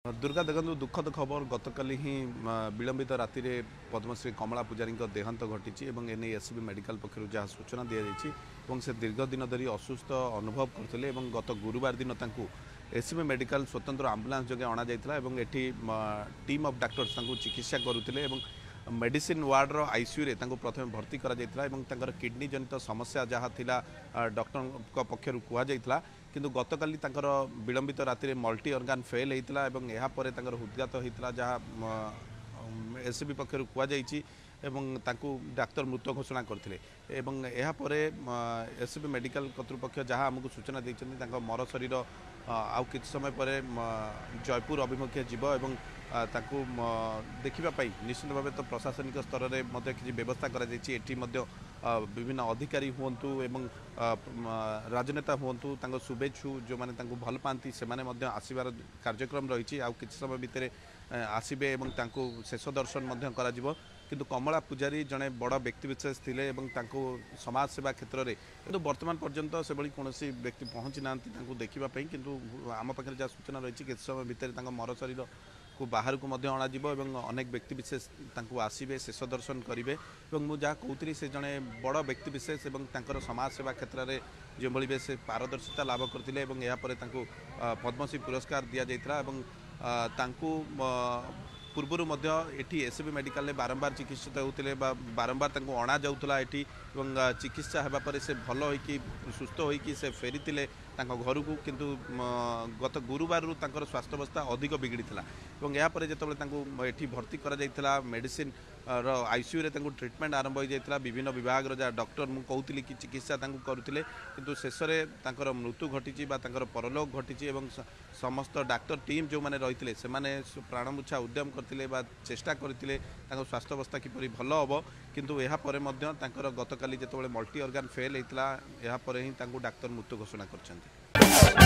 दुर्गा देखु दुखद खबर गतकाली ही विलंबित राति रे पद्मश्री कमला पूजारी देहांत घटी एने एससीबी मेडिकल पक्षर जहाँ सूचना दी जाइए से दीर्घ दिन धरी असुस्थ अनुभव करते गत गुरुवार दिन एससीबी मेडिकल स्वतंत्र आंबुलांस जगह अणा एठी टीम ऑफ डॉक्टर्स चिकित्सा करुले मेडिसिन वार्ड रो आईसीयू रे प्रथम भर्ती करा किडनी जनित समस्या जहाँ थिला डॉक्टर पक्षर कहुला किंतु गतकाली विलंबित राति मल्टी ऑर्गन फेल होता हृदघात होता जहाँ एससीबी पक्षर कहुई डाक्तर मृत घोषणा करते एससीबी मेडिकल कर्तृपक्ष जहाँ आमको सूचना देते मर शरीर आउ कि समय पर जयपुर अभिमुखे जीव एवं देखापी निश्चित भाव तो प्रशासनिक स्तर में किसी व्यवस्था कर विभिन्न अधिकारी हूँ एवं राजनेता हूँ शुभेच्छु जो मैंने भल पाती से आसबार कार्यक्रम रही आउ किसी समय भितर आसबे शेष दर्शन करा किंतु कमला पूजारी जड़े बड़ व्यक्तिविशेष थे समाज सेवा क्षेत्र में किंतु वर्तमान पर्यंत से कौन व्यक्ति पहुँची ना देखापी किंतु आम पाखे जहाँ सूचना रही किसी समय भितर मर शरीर को बाहर को अणा अनेक व्यक्तिविशेष आसबे शेष दर्शन करेंगे मुझे जहाँ कहती से जड़े बड़ व्यक्तिविशेष समाज सेवा क्षेत्र में जो भाई से पारदर्शिता लाभ करते पद्मश्री पुरस्कार दि जाता पूर्वर एटी एससीबी मेडिकल में बारंबार चिकित्सित होते बारंबार अणा जाऊला चिकित्सा होगापर से भल हो सुस्थ होकी से फेरी घर को किंतु गत गुरुवार स्वास्थ्य अवस्था अधिक बिगड़ी यापर जो भर्ती करा मेडिसिन आईसीयू रे ट्रिटमेंट आरंभ हो जाता विभिन्न विभाग जहाँ डॉक्टर मुझे कहती कि चिकित्सा करुले किंतु शेष में मृत्यु घटी परलोक घटी समस्त डाक्तर टीम जो मैंने रही से प्राणमुछा उद्यम करते चेष्टा करते स्वास्थ्य अवस्था किपरि भल हम किंतु यापर गतकाली जो मल्टी ऑर्गन फेल होता यापर ही डाक्तर मृत्यु घोषणा कर